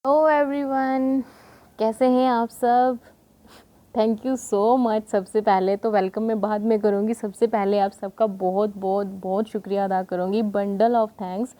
Hello everyone, कैसे हैं आप सब। Thank you so much. सबसे पहले तो वेलकम मैं बाद में करूँगी, सबसे पहले आप सबका बहुत बहुत बहुत शुक्रिया अदा करूँगी, बंडल ऑफ थैंक्स,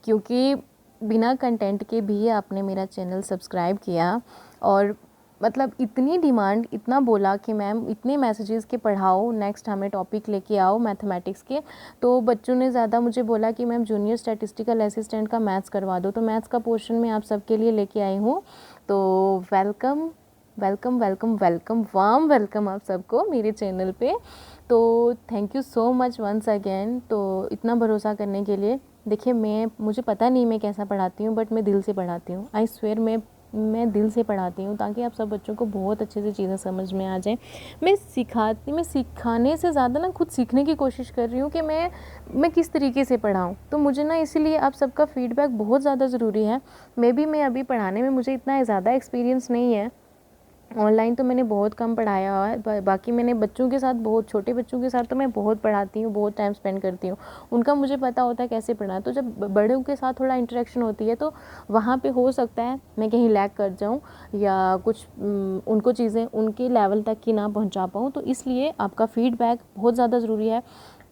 क्योंकि बिना कंटेंट के भी आपने मेरा चैनल सब्सक्राइब किया और मतलब इतनी डिमांड, इतना बोला कि मैम इतने मैसेजेस के पढ़ाओ, नेक्स्ट हमें टॉपिक लेके आओ मैथमेटिक्स के। तो बच्चों ने ज़्यादा मुझे बोला कि मैम जूनियर स्टैटिस्टिकल असिस्टेंट का मैथ्स करवा दो, तो मैथ्स का पोर्शन मैं आप सबके लिए लेके आई हूँ। तो welcome welcome welcome welcome, warm welcome आप सबको मेरे चैनल पे। तो thank you so much once again, तो इतना भरोसा करने के लिए। देखिए, मुझे पता नहीं मैं कैसा पढ़ाती हूँ, बट मैं दिल से पढ़ाती हूँ। आई स्वेयर मैं दिल से पढ़ाती हूँ, ताकि आप सब बच्चों को बहुत अच्छे से चीज़ें समझ में आ जाएं। मैं सिखाने से ज़्यादा ना खुद सीखने की कोशिश कर रही हूँ कि मैं किस तरीके से पढ़ाऊँ। तो मुझे ना इसीलिए आप सबका फ़ीडबैक बहुत ज़्यादा ज़रूरी है। मैं अभी पढ़ाने में मुझे इतना ज़्यादा एक्सपीरियंस नहीं है। ऑनलाइन तो मैंने बहुत कम पढ़ाया हुआ है, बाकी मैंने बच्चों के साथ, बहुत छोटे बच्चों के साथ तो मैं बहुत पढ़ाती हूँ, बहुत टाइम स्पेंड करती हूँ। उनका मुझे पता होता है कैसे पढ़ना। तो जब बड़ों के साथ थोड़ा इंटरेक्शन होती है, तो वहाँ पे हो सकता है मैं कहीं लैग कर जाऊँ या कुछ उनको चीज़ें उनके लेवल तक की ना पहुँचा पाऊँ। तो इसलिए आपका फ़ीडबैक बहुत ज़्यादा ज़रूरी है।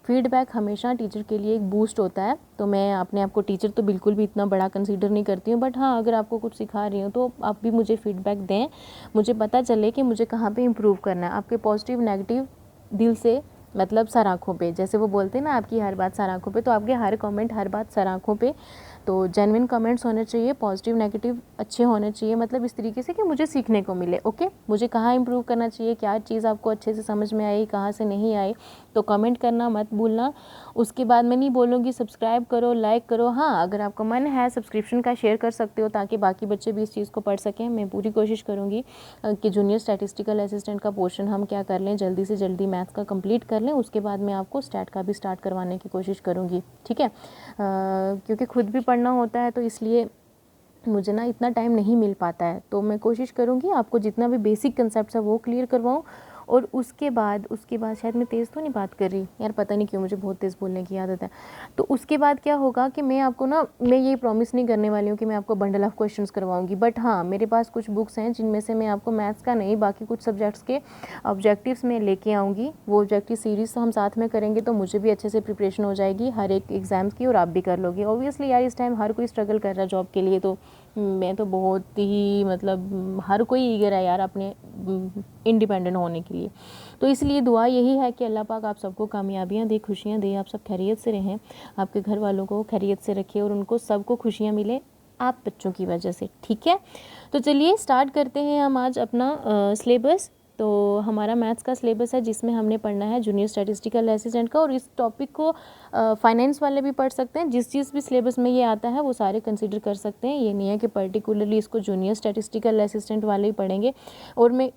फ़ीडबैक हमेशा टीचर के लिए एक बूस्ट होता है। तो मैं अपने आप को टीचर तो बिल्कुल भी इतना बड़ा कंसीडर नहीं करती हूँ, बट हाँ, अगर आपको कुछ सिखा रही हूँ तो आप भी मुझे फ़ीडबैक दें, मुझे पता चले कि मुझे कहाँ पे इम्प्रूव करना है। आपके पॉजिटिव नेगेटिव दिल से, मतलब सर आँखों पे, जैसे वो बोलते हैं ना, आपकी हर बात सर आँखों पे, तो आपके हर कमेंट, हर बात सर आँखों पे। तो जेन्युइन कमेंट्स होने चाहिए, पॉजिटिव नेगेटिव अच्छे होने चाहिए, मतलब इस तरीके से कि मुझे सीखने को मिले। ओके, मुझे कहाँ इंप्रूव करना चाहिए, क्या चीज़ आपको अच्छे से समझ में आई, कहाँ से नहीं आई, तो कमेंट करना मत भूलना। उसके बाद मैं नहीं बोलूँगी सब्सक्राइब करो, लाइक करो। हाँ, अगर आपका मन है सब्सक्रिप्शन का शेयर कर सकते हो, ताकि बाकी बच्चे भी इस चीज़ को पढ़ सकें। मैं पूरी कोशिश करूँगी कि जूनियर स्टैटिस्टिकल असिस्टेंट का पोर्शन हम क्या कर लें, जल्दी से जल्दी मैथ्स का कंप्लीट कर लें। उसके बाद मैं आपको स्टैट का भी स्टार्ट करवाने की कोशिश करूँगी, ठीक है। क्योंकि खुद भी पढ़ना होता है, तो इसलिए मुझे ना इतना टाइम नहीं मिल पाता है। तो मैं कोशिश करूँगी आपको जितना भी बेसिक कंसेप्ट है वो क्लियर करवाऊँ। और उसके बाद शायद मैं तेज़ तो नहीं बात कर रही यार, पता नहीं क्यों मुझे बहुत तेज़ बोलने की आदत है। तो उसके बाद क्या होगा कि मैं आपको ना, मैं ये प्रॉमिस नहीं करने वाली हूँ कि मैं आपको बंडल ऑफ क्वेश्चंस करवाऊंगी, बट हाँ, मेरे पास कुछ बुक्स हैं जिनमें से मैं आपको मैथ्स का नहीं, बाकी कुछ सब्जेक्ट्स के ऑब्जेक्टिव्स में लेके आऊँगी। वो ऑब्जेक्टिव सीरीज़ तो हम साथ में करेंगे, तो मुझे भी अच्छे से प्रिपरेशन हो जाएगी हर एक एग्ज़ाम्स की, और आप भी कर लोगे। ऑब्वियसली यार, इस टाइम हर कोई स्ट्रगल कर रहा है जॉब के लिए, तो मैं तो बहुत ही, मतलब हर कोई ईगर है यार अपने इंडिपेंडेंट होने के लिए। तो इसलिए दुआ यही है कि अल्लाह पाक आप सबको कामयाबियाँ दे, खुशियाँ दे, आप सब खैरियत से रहें, आपके घर वालों को खैरियत से रखे, और उनको सबको खुशियाँ मिले आप बच्चों की वजह से, ठीक है। तो चलिए स्टार्ट करते हैं हम आज अपना सिलेबस। तो हमारा मैथ्स का सिलेबस है, जिसमें हमने पढ़ना है जूनियर स्टैटिस्टिकल असिस्टेंट का, और इस टॉपिक को फाइनेंस वाले भी पढ़ सकते हैं। जिस चीज़ भी सिलेबस में ये आता है वो सारे कंसीडर कर सकते हैं। ये नहीं है कि पर्टिकुलरली इसको जूनियर स्टैटिस्टिकल असिस्टेंट वाले ही पढ़ेंगे। और मैं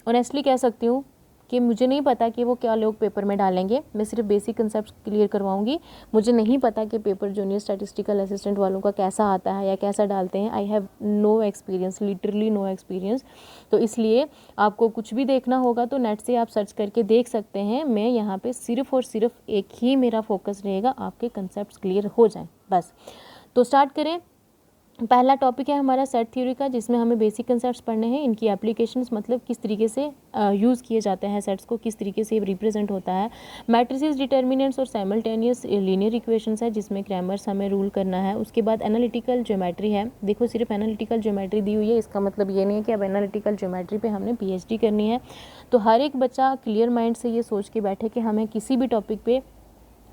ऑनेस्टली कह सकती हूँ कि मुझे नहीं पता कि वो क्या लोग पेपर में डालेंगे। मैं सिर्फ बेसिक कंसेप्ट क्लियर करवाऊंगी। मुझे नहीं पता कि पेपर जूनियर स्टैटिस्टिकल असिस्टेंट वालों का कैसा आता है या कैसा डालते हैं। I have no experience, literally no experience. तो इसलिए आपको कुछ भी देखना होगा तो नेट से आप सर्च करके देख सकते हैं। मैं यहाँ पे सिर्फ और सिर्फ एक ही मेरा फोकस रहेगा, आपके कंसेप्ट क्लियर हो जाएँ बस। तो स्टार्ट करें। पहला टॉपिक है हमारा सेट थ्योरी का, जिसमें हमें बेसिक कंसेप्ट्स पढ़ने हैं, इनकी एप्लीकेशंस, मतलब किस तरीके से यूज़ किए जाते हैं सेट्स को, किस तरीके से रिप्रेजेंट होता है। मैट्रिसेस, डिटर्मिनेंट्स और साइमल्टेनियस लीनियर इक्वेशंस है, जिसमें ग्रामर्स हमें रूल करना है। उसके बाद एनालिटिकल ज्योमेट्री है। देखो, सिर्फ एनालिटिकल ज्योमेट्री दी हुई है, इसका मतलब ये नहीं है कि अब एनालिटिकल ज्योमेट्री पे हमने PhD करनी है। तो हर एक बच्चा क्लियर माइंड से ये सोच के बैठे कि हमें किसी भी टॉपिक पे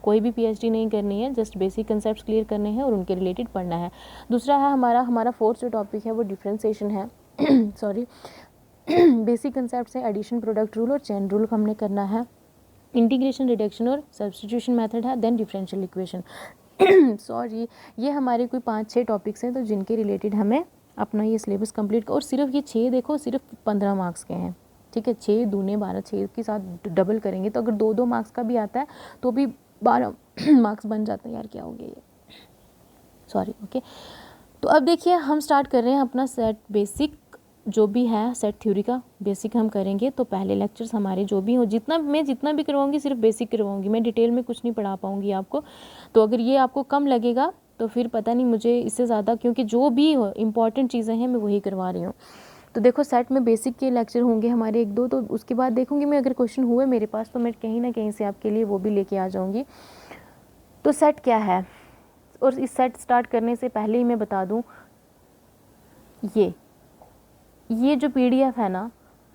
कोई भी PhD नहीं करनी है, जस्ट बेसिक कंसेप्ट्स क्लियर करने हैं और उनके रिलेटेड पढ़ना है। दूसरा है हमारा फोर्थ जो टॉपिक है वो डिफ्रेंसिएशन है। सॉरी, बेसिक कंसेप्ट्स है, एडिशन, प्रोडक्ट रूल और चेन रूल हमने करना है। इंटीग्रेशन, रिडक्शन और सब्स्टिट्यूशन मेथड है, देन डिफरेंशियल इक्वेशन। सॉरी, ये हमारे कोई 5-6 टॉपिक्स हैं, तो जिनके रिलेटेड हमें अपना ये सिलेबस कंप्लीट, और सिर्फ ये 6 देखो, सिर्फ 15 मार्क्स के हैं, ठीक है। 6 दूने 12, 6 के साथ डबल करेंगे तो अगर 2-2 मार्क्स का भी आता है तो भी 12 मार्क्स बन जाते हैं। यार क्या हो गया ये, सॉरी। ओके, तो अब देखिए हम स्टार्ट कर रहे हैं अपना सेट बेसिक, जो भी है सेट थ्योरी का बेसिक हम करेंगे। तो पहले लेक्चर्स हमारे जो भी हो, जितना भी करवाऊंगी सिर्फ बेसिक करवाऊंगी, मैं डिटेल में कुछ नहीं पढ़ा पाऊंगी आपको। तो अगर ये आपको कम लगेगा तो फिर पता नहीं मुझे इससे ज़्यादा, क्योंकि जो भी इम्पॉर्टेंट चीज़ें हैं मैं वही करवा रही हूँ। तो देखो सेट में बेसिक के लेक्चर होंगे हमारे 1-2, तो उसके बाद देखूँगी मैं, अगर क्वेश्चन हुए मेरे पास तो मैं कहीं ना कहीं से आपके लिए वो भी लेके आ जाऊँगी। तो सेट क्या है, और इस सेट स्टार्ट करने से पहले ही मैं बता दूँ, ये जो PDF है ना,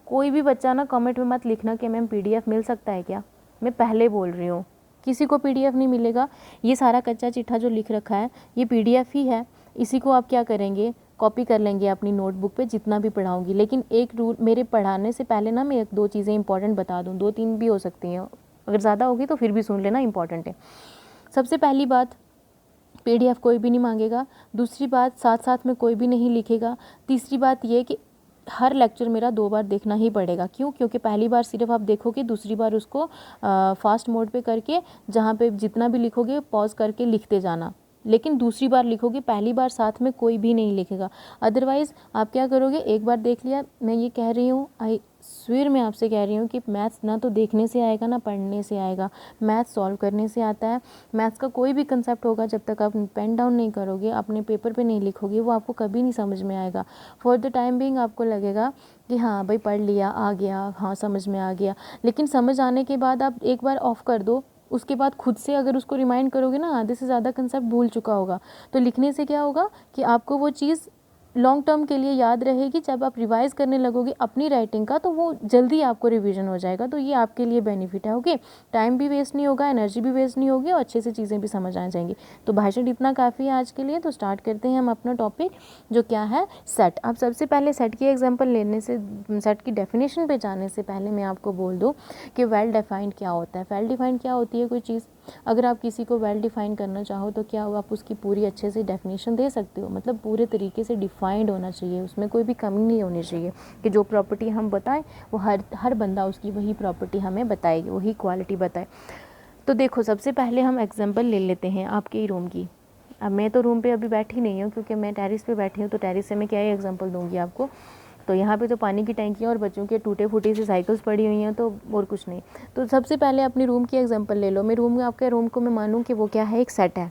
कोई भी बच्चा ना कमेंट में मत लिखना कि मैम PDF मिल सकता है क्या, मैं पहले बोल रही हूँ, किसी को PDF नहीं मिलेगा। ये सारा कच्चा चिट्ठा जो लिख रखा है ये PDF ही है, इसी को आप क्या करेंगे, कॉपी कर लेंगे अपनी नोटबुक पे जितना भी पढ़ाऊँगी। लेकिन एक रूल, मेरे पढ़ाने से पहले ना मैं 1-2 चीज़ें इंपॉर्टेंट बता दूँ, 2-3 भी हो सकती हैं, अगर ज़्यादा होगी तो फिर भी सुन लेना, इंपॉर्टेंट है। सबसे पहली बात, PDF कोई भी नहीं मांगेगा। दूसरी बात, साथ साथ में कोई भी नहीं लिखेगा। तीसरी बात ये कि हर लेक्चर मेरा 2 बार देखना ही पड़ेगा। क्यों? क्योंकि पहली बार सिर्फ आप देखोगे, दूसरी बार उसको फास्ट मोड पे करके, जहाँ पे जितना भी लिखोगे पॉज करके लिखते जाना, लेकिन दूसरी बार लिखोगे, पहली बार साथ में कोई भी नहीं लिखेगा। अदरवाइज़ आप क्या करोगे, एक बार देख लिया, मैं ये कह रही हूँ, आई स्वेयर मैं आपसे कह रही हूँ कि मैथ्स ना तो देखने से आएगा ना पढ़ने से आएगा, मैथ्स सॉल्व करने से आता है। मैथ्स का कोई भी कंसेप्ट होगा, जब तक आप पेन डाउन नहीं करोगे, अपने पेपर पे नहीं लिखोगे, वो आपको कभी नहीं समझ में आएगा। फॉर द टाइम बिंग आपको लगेगा कि हाँ भाई पढ़ लिया, आ गया, हाँ समझ में आ गया, लेकिन समझ आने के बाद आप एक बार ऑफ कर दो, उसके बाद खुद से अगर उसको रिमाइंड करोगे ना, आधे से ज़्यादा कंसेप्ट भूल चुका होगा। तो लिखने से क्या होगा कि आपको वो चीज़ लॉन्ग टर्म के लिए याद रहेगी। जब आप रिवाइज़ करने लगोगे अपनी राइटिंग का, तो वो जल्दी आपको रिवीजन हो जाएगा। तो ये आपके लिए बेनिफिट है। ओके, टाइम भी वेस्ट नहीं होगा, एनर्जी भी वेस्ट नहीं होगी, और अच्छे से चीज़ें भी समझ आ जाएंगी। तो भाषण इतना काफ़ी है आज के लिए। तो स्टार्ट करते हैं हम अपना टॉपिक, जो क्या है, सेट। अब सबसे पहले सेट की एग्जाम्पल लेने से, सेट की डेफिनेशन पे जाने से पहले मैं आपको बोल दूँ कि वेल डिफाइंड क्या होता है। वेल डिफाइंड क्या होती है कोई चीज़, अगर आप किसी को वेल डिफाइन करना चाहो तो क्या आप उसकी पूरी अच्छे से डेफिनेशन दे सकते हो, मतलब पूरे तरीके से डिफाइंड होना चाहिए, उसमें कोई भी कमी नहीं होनी चाहिए कि जो प्रॉपर्टी हम बताएं वो हर बंदा उसकी वही प्रॉपर्टी हमें बताएगी, वही क्वालिटी बताए। तो देखो, सबसे पहले हम एग्जांपल ले लेते हैं आपके ही रूम की। अब मैं तो रूम पे अभी बैठी नहीं हूँ, क्योंकि मैं टेरिस पे बैठी हूँ, तो टेरिस से मैं क्या ही एग्जांपल दूँगी आपको। तो यहाँ पे तो पानी की टैंकियाँ और बच्चों के टूटे फूटे से साइकिल्स पड़ी हुई हैं, तो और कुछ नहीं। तो सबसे पहले अपनी रूम की एग्जांपल ले लो। मैं रूम में, आपके रूम को मैं मानूँ कि वो क्या है, एक सेट है।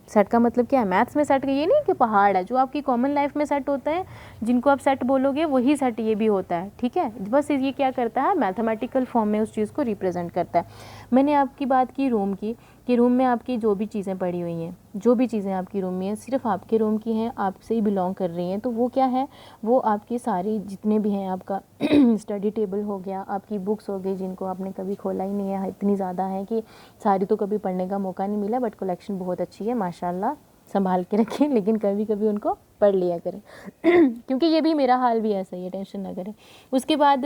सेट का मतलब क्या है, मैथ्स में सेट का ये नहीं कि पहाड़ है, जो आपकी कॉमन लाइफ में सेट होता है, जिनको आप सेट बोलोगे वही सेट ये भी होता है, ठीक है। बस ये क्या करता है, मैथमेटिकल फॉर्म में उस चीज़ को रिप्रेजेंट करता है। मैंने आपकी बात की रूम की, कि रूम में आपकी जो भी चीज़ें पड़ी हुई हैं, जो भी चीज़ें आपकी रूम में हैं, सिर्फ आपके रूम की हैं, आपसे ही बिलोंग कर रही हैं, तो वो क्या है, वो आपकी सारी जितने भी हैं, आपका स्टडी टेबल हो गया, आपकी बुक्स हो गई जिनको आपने कभी खोला ही नहीं है, इतनी ज़्यादा है कि सारी तो कभी पढ़ने का मौका नहीं मिला, बट कलेक्शन बहुत अच्छी है माशाल्लाह, संभाल के रखें, लेकिन कभी कभी उनको पढ़ लिया करें क्योंकि ये भी मेरा हाल भी ऐसा ही है, टेंशन ना करें। उसके बाद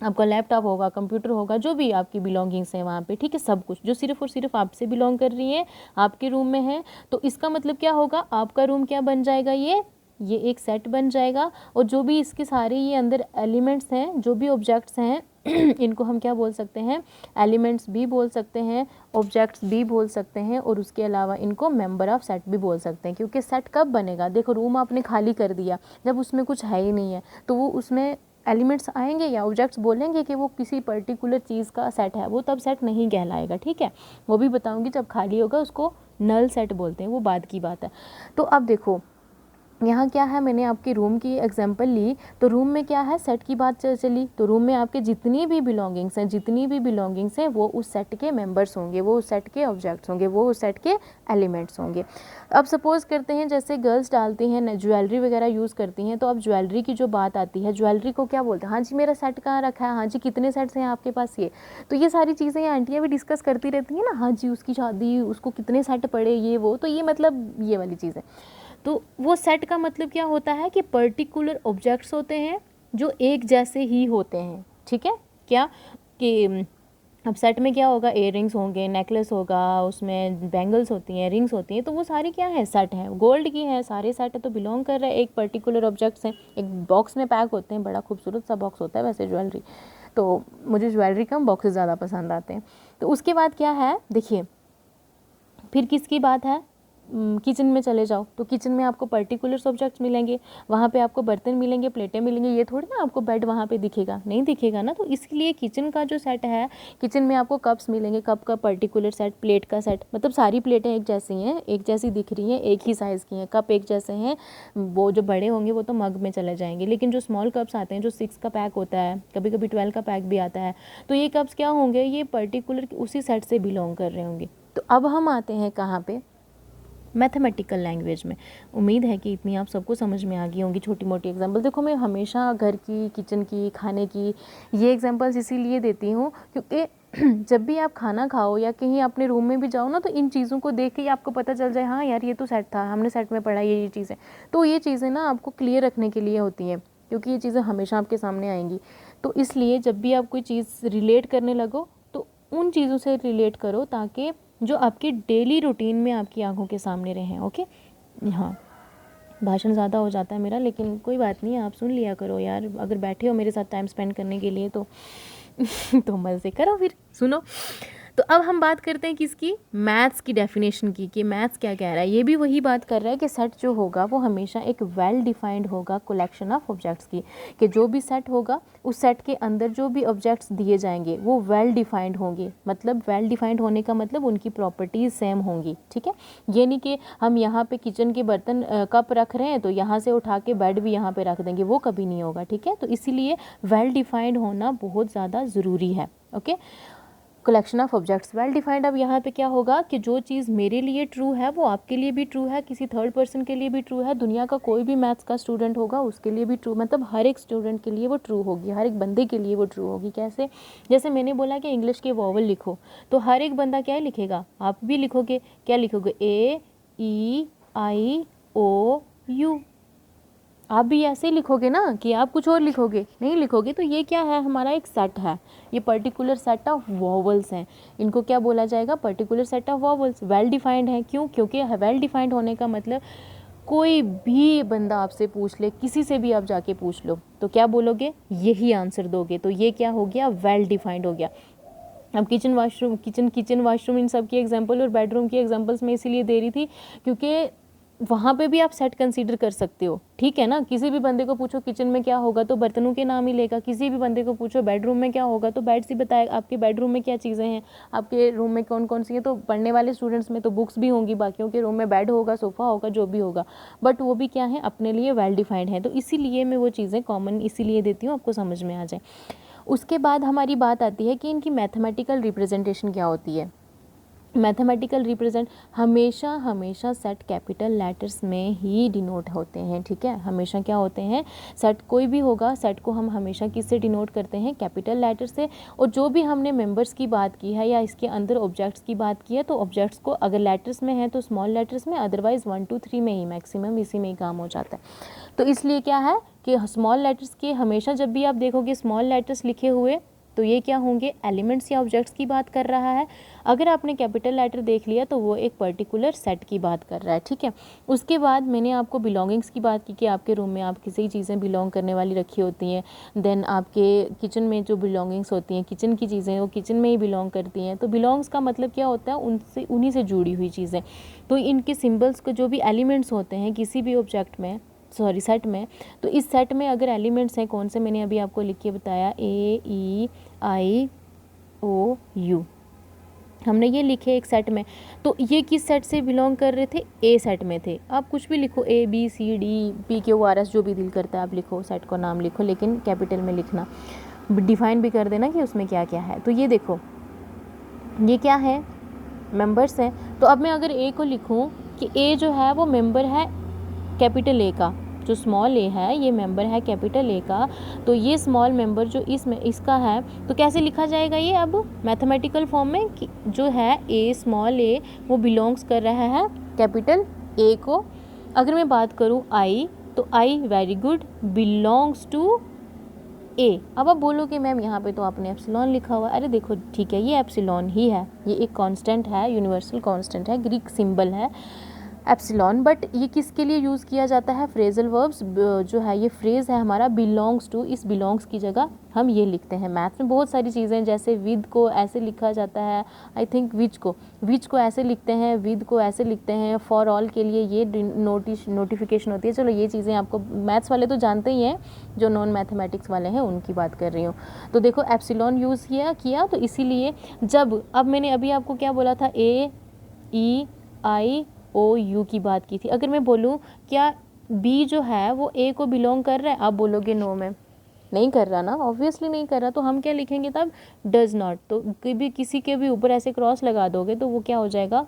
आपका लैपटॉप होगा, कंप्यूटर होगा, जो भी आपकी बिलोंगिंग्स हैं वहाँ पे, ठीक है, सब कुछ जो सिर्फ और सिर्फ आपसे बिलोंग कर रही है, आपके रूम में है। तो इसका मतलब क्या होगा, आपका रूम क्या बन जाएगा, ये एक सेट बन जाएगा। और जो भी इसके सारे ये अंदर एलिमेंट्स हैं, जो भी ऑब्जेक्ट्स हैं इनको हम क्या बोल सकते हैं, एलिमेंट्स भी बोल सकते हैं, ऑब्जेक्ट्स भी बोल सकते हैं, और उसके अलावा इनको मेंबर ऑफ सेट भी बोल सकते हैं। क्योंकि सेट कब बनेगा, देखो रूम आपने खाली कर दिया, जब उसमें कुछ है ही नहीं है, तो वो उसमें एलिमेंट्स आएंगे या ऑब्जेक्ट्स बोलेंगे कि वो किसी पर्टिकुलर चीज़ का सेट है, वो तब सेट नहीं कहलाएगा, ठीक है। वो भी बताऊंगी, जब खाली होगा उसको नल सेट बोलते हैं, वो बाद की बात है। तो अब देखो यहाँ क्या है, मैंने आपके रूम की एग्जांपल ली, तो रूम में क्या है, सेट की बात चली, तो रूम में आपके जितनी भी बिलोंगिंग्स हैं वो उस सेट के मेंबर्स होंगे, वो उस सेट के ऑब्जेक्ट्स होंगे, वो उस सेट के एलिमेंट्स होंगे। अब सपोज़ करते हैं जैसे गर्ल्स डालती हैं ज्वेलरी वगैरह यूज़ करती हैं, तो अब ज्वेलरी की जो बात आती है, ज्वेलरी को क्या बोलते हैं, हाँ जी मेरा सेट कहाँ रखा है, हाँ जी कितने सेट्स हैं आपके पास, ये तो ये सारी चीज़ें आंटियाँ भी डिस्कस करती रहती हैं ना, हाँ जी उसकी शादी, उसको कितने सेट पड़े, ये वो, तो ये मतलब ये वाली चीज़ें। तो वो सेट का मतलब क्या होता है कि पर्टिकुलर ऑब्जेक्ट्स होते हैं जो एक जैसे ही होते हैं, ठीक है। क्या कि अब सेट में क्या होगा, इयररिंग्स होंगे, नेकलेस होगा, उसमें बैंगल्स होती हैं, रिंग्स होती हैं, तो वो सारी क्या है, सेट हैं, गोल्ड की हैं, सारे सेट है, तो बिलोंग कर रहा है एक पर्टिकुलर ऑब्जेक्ट्स हैं, एक बॉक्स में पैक होते हैं, बड़ा खूबसूरत सा बॉक्स होता है वैसे ज्वेलरी, तो मुझे ज्वेलरी कम बॉक्सेस ज़्यादा पसंद आते हैं। तो उसके बाद क्या है, देखिए फिर किसकी बात है, किचन में चले जाओ तो किचन में आपको पर्टिकुलर ऑब्जेक्ट्स मिलेंगे, वहाँ पे आपको बर्तन मिलेंगे, प्लेटें मिलेंगी, ये थोड़ी ना आपको बेड वहाँ पे दिखेगा, नहीं दिखेगा ना। तो इसलिए किचन का जो सेट है, किचन में आपको कप्स मिलेंगे, कप का पर्टिकुलर सेट, प्लेट का सेट, मतलब सारी प्लेटें एक जैसी हैं, एक जैसी दिख रही हैं, एक ही साइज़ की हैं, कप एक जैसे हैं। वो जो बड़े होंगे वो तो मग में चले जाएंगे, लेकिन जो स्मॉल कप्स आते हैं, जो 6 का पैक होता है, कभी कभी 12 का पैक भी आता है, तो ये कप्स क्या होंगे, ये पर्टिकुलर उसी सेट से बिलोंग कर रहे होंगे। तो अब हम आते हैं कहाँ पे, मैथमेटिकल लैंग्वेज में। उम्मीद है कि इतनी आप सबको समझ में आ गई होंगी छोटी मोटी एग्जांपल। देखो मैं हमेशा घर की, किचन की, खाने की ये एग्जांपल्स इसीलिए देती हूँ क्योंकि जब भी आप खाना खाओ या कहीं अपने रूम में भी जाओ ना, तो इन चीज़ों को देख के ही आपको पता चल जाए, हाँ यार ये तो सेट था, हमने सेट में पढ़ा ये चीज़ें। तो ये चीज़ें ना आपको क्लियर रखने के लिए होती हैं, क्योंकि ये चीज़ें हमेशा आपके सामने आएंगी। तो इसलिए जब भी आप कोई चीज़ रिलेट करने लगो तो उन चीज़ों से रिलेट करो ताकि जो आपकी डेली रूटीन में आपकी आंखों के सामने रहें। ओके, हाँ भाषण ज़्यादा हो जाता है मेरा, लेकिन कोई बात नहीं, आप सुन लिया करो यार। अगर बैठे हो मेरे साथ टाइम स्पेंड करने के लिए तो तो मज़े करो, फिर सुनो। तो अब हम बात करते हैं किसकी, मैथ्स की डेफिनेशन की, कि मैथ्स क्या कह रहा है। ये भी वही बात कर रहा है कि सेट जो होगा वो हमेशा एक वेल डिफाइंड होगा कलेक्शन ऑफ ऑब्जेक्ट्स की, कि जो भी सेट होगा उस सेट के अंदर जो भी ऑब्जेक्ट्स दिए जाएंगे वो वेल डिफाइंड होंगे। मतलब वेल डिफाइंड होने का मतलब उनकी प्रॉपर्टीज़ सेम होंगी, ठीक है। ये नहीं कि हम यहाँ पे किचन के बर्तन कप रख रहे हैं तो यहाँ से उठा के बेड भी यहाँ पे रख देंगे, वो कभी नहीं होगा, ठीक है। तो इसीलिए वेल डिफाइंड होना बहुत ज़्यादा ज़रूरी है। Okay, collection of objects well defined. अब यहाँ पे क्या होगा कि जो चीज़ मेरे लिए ट्रू है वो आपके लिए भी ट्रू है, किसी थर्ड पर्सन के लिए भी ट्रू है, दुनिया का कोई भी मैथ्स का स्टूडेंट होगा उसके लिए भी ट्रू, मतलब हर एक स्टूडेंट के लिए वो ट्रू होगी, हर एक बंदे के लिए वो ट्रू होगी। कैसे, जैसे मैंने बोला कि इंग्लिश के वॉवल लिखो, तो हर एक बंदा क्या लिखेगा, आप भी लिखोगे, क्या लिखोगे, ए ई आई ओ यू। आप भी ऐसे ही लिखोगे ना, कि आप कुछ और लिखोगे, नहीं लिखोगे। तो ये क्या है, हमारा एक सेट है, ये पर्टिकुलर सेट ऑफ वॉवल्स हैं, इनको क्या बोला जाएगा, particular set of vowels. Well defined है, क्यों, क्योंकि वेल डिफाइंड होने का मतलब कोई भी बंदा आपसे पूछ ले, किसी से भी आप जाके पूछ लो तो क्या बोलोगे, यही आंसर दोगे। तो ये क्या हो गया, वेल डिफाइंड हो गया। अब किचन वाशरूम, किचन वाशरूम इन सब की एग्जांपल और बेडरूम की एग्जांपल्स मैं इसीलिए दे रही थी क्योंकि वहाँ पे भी आप सेट कंसीडर कर सकते हो, ठीक है ना। किसी भी बंदे को पूछो किचन में क्या होगा तो बर्तनों के नाम ही लेगा, किसी भी बंदे को पूछो बेडरूम में क्या होगा तो बेड से बताएगा आपके बेडरूम में क्या चीज़ें हैं, आपके रूम में कौन कौन सी हैं। तो पढ़ने वाले स्टूडेंट्स में तो बुक्स भी होंगी, बाकियों के रूम में बेड होगा, सोफ़ा होगा, जो भी होगा, बट वो भी क्या है, अपने लिए वेल डिफाइंड है। तो इसीलिए मैं वो चीज़ें कॉमन इसीलिए देती हूँ, आपको समझ में आ जाए। उसके बाद हमारी बात आती है कि इनकी मैथमेटिकल रिप्रेजेंटेशन क्या होती है। मैथमेटिकल रिप्रेजेंट हमेशा सेट कैपिटल लेटर्स में ही डिनोट होते हैं, ठीक है। हमेशा क्या होते हैं, सेट कोई भी होगा, सेट को हम हमेशा किससे डिनोट करते हैं, कैपिटल लेटर से। और जो भी हमने मेंबर्स की बात की है या इसके अंदर ऑब्जेक्ट्स की बात की है, तो ऑब्जेक्ट्स को अगर लेटर्स में है तो स्मॉल लेटर्स में, अदरवाइज 1 2 3 में ही मैक्सिमम इसी में ही काम हो जाता है। तो इसलिए क्या है कि स्मॉल लेटर्स के हमेशा जब भी आप देखोगे स्मॉल लेटर्स लिखे हुए तो ये क्या होंगे, एलिमेंट्स या ऑब्जेक्ट्स की बात कर रहा है। अगर आपने कैपिटल लेटर देख लिया तो वो एक पर्टिकुलर सेट की बात कर रहा है, ठीक है। उसके बाद मैंने आपको बिलोंगिंग्स की बात की कि आपके रूम में आप किसी चीज़ें बिलोंग करने वाली रखी होती हैं। देन आपके किचन में जो बिलोंगिंग्स होती हैं, किचन की चीज़ें वो किचन में ही बिलोंग करती हैं। तो बिलोंग्स का मतलब क्या होता है, उनसे उन्हीं से जुड़ी हुई चीज़ें। तो इनके सिम्बल्स के जो भी एलिमेंट्स होते हैं किसी भी ऑब्जेक्ट में, सॉरी सेट में, तो इस सेट में अगर एलिमेंट्स हैं कौन से, मैंने अभी आपको लिख के बताया, ए ई आई ओ यू, हमने ये लिखे एक सेट में। तो ये किस सेट से बिलोंग कर रहे थे, ए सेट में थे। आप कुछ भी लिखो, A B C D P Q R S, जो भी दिल करता है आप लिखो, सेट को नाम लिखो, लेकिन कैपिटल में लिखना, डिफाइन भी कर देना कि उसमें क्या क्या है। तो ये देखो ये क्या है, मेंबर्स हैं। तो अब मैं अगर ए को लिखूं कि ए जो है वो मेंबर है कैपिटल ए का, जो स्मॉल ए है ये मेंबर है कैपिटल ए का, तो ये स्मॉल मेंबर जो इसमें इसका है, तो कैसे लिखा जाएगा ये अब मैथमेटिकल फॉर्म में, कि जो है ए स्मॉल ए वो बिलोंग्स कर रहा है कैपिटल ए को। अगर मैं बात करूँ आई, तो I very good belongs to A. अब आप बोलोगे मैम यहाँ पे तो आपने एप्सिलॉन लिखा हुआ है। अरे देखो ठीक है, ये एप्सिलॉन ही है, ये एक कांस्टेंट है, यूनिवर्सल कांस्टेंट है, ग्रीक सिंबल है। एप्सिलॉन, बट ये किसके लिए यूज़ किया जाता है, फ्रेजल वर्ब्स जो है, ये फ्रेज़ है हमारा बिलोंग्स टू, इस बिलोंग्स की जगह हम ये लिखते हैं। मैथ में बहुत सारी चीज़ें हैं, जैसे विद को ऐसे लिखा जाता है, आई थिंक विच को ऐसे लिखते हैं, विद को ऐसे लिखते हैं, फॉर ऑल के लिए ये नोटिफिकेशन होती है। चलो ये चीज़ें आपको मैथ्स वाले तो जानते ही हैं, जो नॉन मैथमेटिक्स वाले हैं उनकी बात कर रही हूँ। तो देखो एप्सिलॉन यूज़ किया तो इसीलिए जब, अब मैंने अभी आपको क्या बोला था, AEIOU की बात की थी। अगर मैं बोलूँ क्या बी जो है वो ए को बिलोंग कर रहा है, आप बोलोगे नो मैम, नहीं कर रहा ना, ऑब्वियसली नहीं कर रहा, तो हम क्या लिखेंगे तब, डज नॉट। तो कभी किसी के भी ऊपर ऐसे क्रॉस लगा दोगे तो वो क्या हो जाएगा,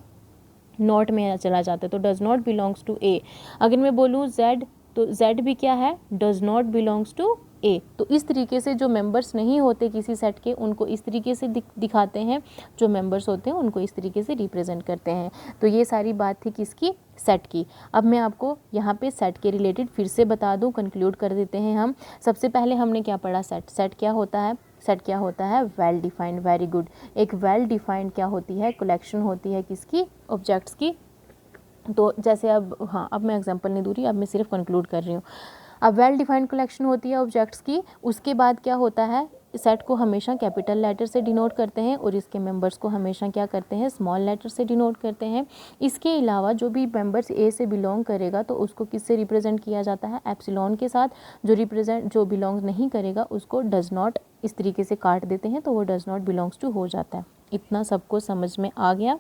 नॉट में चला जाता है, तो डज नॉट बिलोंग्स टू ए। अगर मैं बोलूँ जेड, तो जेड भी क्या है, डज नॉट बिलोंग्स टू ए। तो इस तरीके से जो मेंबर्स नहीं होते किसी सेट के, उनको इस तरीके से दिखाते हैं, जो मेंबर्स होते हैं उनको इस तरीके से रिप्रेजेंट करते हैं। तो ये सारी बात थी किसकी, सेट की। अब मैं आपको यहाँ पे सेट के रिलेटेड फिर से बता दूँ, कंक्लूड कर देते हैं हम। सबसे पहले हमने क्या पढ़ा, सेट क्या होता है, सेट क्या होता है, वेल डिफाइंड, वेरी गुड। एक वेल डिफाइंड क्या होती है, कलेक्शन होती है किसकी, ऑब्जेक्ट्स की। तो जैसे अब, हाँ अब मैं एग्जांपल नहीं दूँ रही, अब मैं सिर्फ कंक्लूड कर रही हूँ। अब वेल डिफाइंड कलेक्शन होती है ऑब्जेक्ट्स की, उसके बाद क्या होता है, सेट को हमेशा कैपिटल लेटर से डिनोट करते हैं और इसके मेंबर्स को हमेशा क्या करते हैं, स्मॉल लेटर से डिनोट करते हैं। इसके अलावा जो भी मेंबर्स ए से बिलोंग करेगा तो उसको किससे रिप्रेजेंट किया जाता है, एप्सिलॉन के साथ। जो बिलोंग नहीं करेगा उसको डज नॉट इस तरीके से काट देते हैं, तो वो डज नॉट बिलोंग्स टू हो जाता है। इतना सबको समझ में आ गया,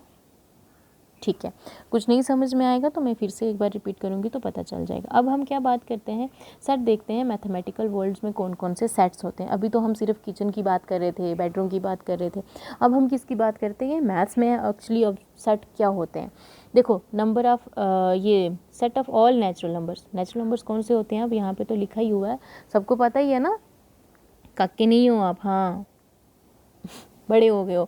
ठीक है। कुछ नहीं समझ में आएगा तो मैं फिर से एक बार रिपीट करूँगी तो पता चल जाएगा। अब हम क्या बात करते हैं, सेट देखते हैं मैथमेटिकल वर्ल्ड्स में कौन कौन से सेट्स होते हैं। अभी तो हम सिर्फ किचन की बात कर रहे थे, बेडरूम की बात कर रहे थे, अब हम किसकी बात करते हैं, मैथ्स में एक्चुअली अब सेट क्या होते हैं। देखो नंबर ऑफ ये set of all natural numbers कौन से होते हैं, अब यहाँ पर तो लिखा ही हुआ है, सबको पता ही है ना, काके नहीं हो आप, हाँ बड़े हो गए हो।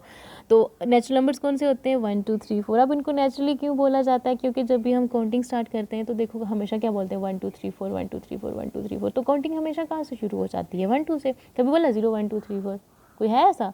तो नेचुरल नंबर्स कौन से होते हैं, 1 2 3 4। अब इनको नेचुरली क्यों बोला जाता है, क्योंकि जब भी हम काउंटिंग स्टार्ट करते हैं तो देखो हमेशा क्या बोलते हैं, 1 2 3 4 1 2 3 4 1 2 3 4। तो काउंटिंग हमेशा कहाँ से शुरू हो जाती है, 1 2 से। कभी बोला 0 1 2 3 4, कोई है ऐसा,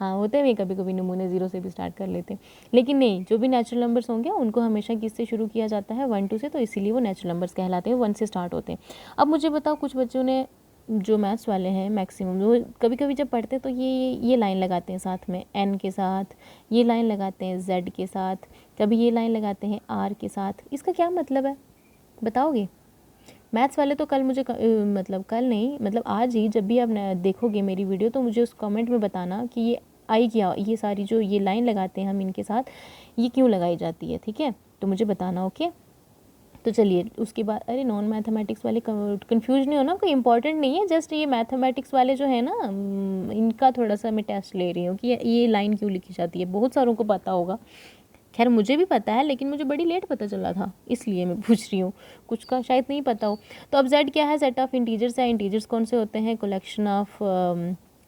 हाँ होते हैं कभी कभी नमूने 0 से भी स्टार्ट कर लेते हैं, लेकिन नहीं, जो भी नेचुरल नंबर्स होंगे उनको हमेशा किससे शुरू किया जाता है, 1 2 से। तो इसीलिए वो नेचुरल नंबर्स कहलाते हैं, 1 से स्टार्ट होते हैं। अब मुझे बताओ, कुछ बच्चों ने, जो मैथ्स वाले हैं मैक्सिमम, वो कभी कभी जब पढ़ते हैं तो ये लाइन लगाते हैं साथ में एन के साथ, ये लाइन लगाते हैं जेड के साथ, कभी ये लाइन लगाते हैं आर के साथ। इसका क्या मतलब है बताओगे? मैथ्स वाले तो कल मुझे मतलब कल नहीं, मतलब आज ही जब भी आप देखोगे मेरी वीडियो तो मुझे उस कमेंट में बताना कि ये आई क्या, ये सारी जो ये लाइन लगाते हैं हम इनके साथ, ये क्यों लगाई जाती है, ठीक है, तो मुझे बताना, ओके। तो चलिए उसके बाद, अरे नॉन मैथमेटिक्स वाले कंफ्यूज नहीं होना, कोई इंपॉर्टेंट नहीं है, जस्ट ये मैथमेटिक्स वाले जो है ना, इनका थोड़ा सा मैं टेस्ट ले रही हूँ कि ये लाइन क्यों लिखी जाती है। बहुत सारों को पता होगा, खैर मुझे भी पता है, लेकिन मुझे बड़ी लेट पता चला था, इसलिए मैं पूछ रही हूँ, कुछ का शायद नहीं पता हो। तो अब जेड क्या है, सेट ऑफ इंटीजर्स है। इंटीजर्स कौन से होते हैं, collection of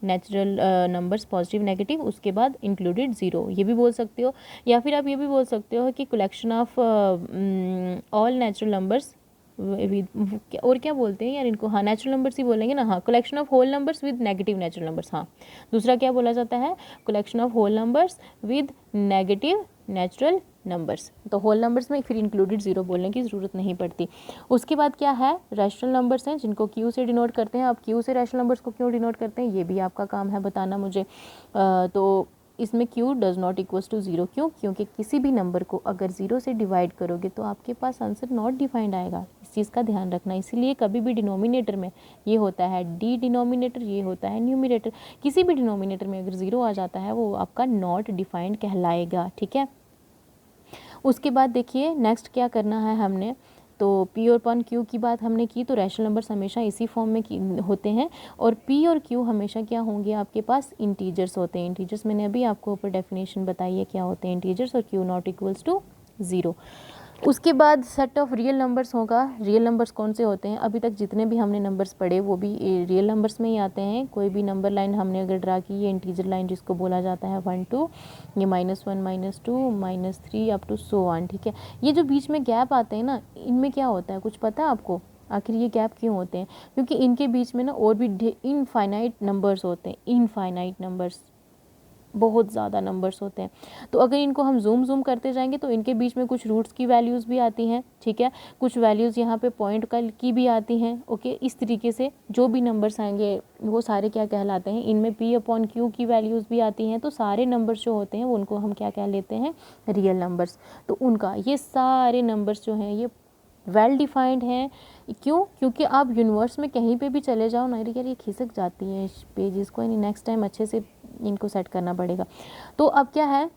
natural numbers, positive negative, उसके बाद इंक्लूडेड ज़ीरो, ये भी बोल सकते हो। या फिर आप ये भी बोल सकते हो कि collection of all natural numbers और क्या बोलते हैं यार इनको, हाँ नेचुरल नंबर्स ही बोलेंगे ना, हाँ collection of whole numbers with negative natural numbers. हाँ दूसरा क्या बोला जाता है, collection of whole numbers with negative natural numbers. तो होल नंबर्स में फिर इंक्लूडेड ज़ीरो बोलने की ज़रूरत नहीं पड़ती। उसके बाद क्या है, रैशनल नंबर्स हैं जिनको क्यू से डिनोट करते हैं। अब क्यू से रैशनल नंबर्स को क्यों डिनोट करते हैं, ये भी आपका काम है बताना मुझे। तो इसमें q does not equals to zero, क्यों, क्योंकि किसी भी नंबर को अगर ज़ीरो से डिवाइड करोगे तो आपके पास आंसर नॉट डिफाइंड आएगा, इस चीज़ का ध्यान रखना। इसीलिए कभी भी डिनोमिनेटर में ये होता है डी डिनोमिनेटर, ये होता है न्यूमिनेटर, किसी भी डिनोमिनेटर में अगर ज़ीरो आ जाता है वो आपका नॉट डिफाइंड कहलाएगा, ठीक है। उसके बाद देखिए नेक्स्ट क्या करना है हमने, तो P और P Q की बात हमने की, तो रैशनल नंबर्स हमेशा इसी फॉर्म में होते हैं, और P और Q हमेशा क्या होंगे आपके पास, इंटीजर्स होते हैं। इंटीजर्स मैंने अभी आपको ऊपर डेफिनेशन बताई है क्या होते हैं इंटीजर्स, और Q not equals to zero. उसके बाद सेट ऑफ रियल नंबर्स होगा। रियल नंबर्स कौन से होते हैं, अभी तक जितने भी हमने नंबर्स पढ़े वो भी रियल नंबर्स में ही आते हैं। कोई भी नंबर लाइन हमने अगर ड्रा की, ये इंटीजर लाइन जिसको बोला जाता है 1 2, ये -1 -2 -3 अप टू सो ऑन, ठीक है। ये जो बीच में गैप आते हैं ना, इनमें क्या होता है, कुछ पता है आपको आखिर ये गैप क्यों होते हैं? क्योंकि इनके बीच में ना और भी इनफाइनाइट नंबर्स होते हैं, इनफाइनाइट नंबर्स, बहुत ज़्यादा नंबर्स होते हैं। तो अगर इनको हम जूम करते जाएंगे तो इनके बीच में कुछ रूट्स की वैल्यूज़ भी आती हैं, ठीक है, कुछ वैल्यूज़ यहाँ पे पॉइंट की भी आती हैं। ओके, इस तरीके से जो भी नंबर्स आएंगे वो सारे क्या कहलाते हैं, इनमें P/Q की वैल्यूज़ भी आती हैं। तो सारे नंबर्स जो होते हैं वो उनको हम क्या कह लेते हैं, रियल नंबर्स। तो उनका ये सारे नंबर्स जो हैं ये वेल डिफाइंड हैं। क्यों? क्योंकि आप यूनिवर्स में कहीं पे भी चले जाओ ना, यार ये खिसक जाती हैं पेजेस को, यानी नेक्स्ट टाइम अच्छे से इनको सेट करना पड़ेगा। तो अब क्या है,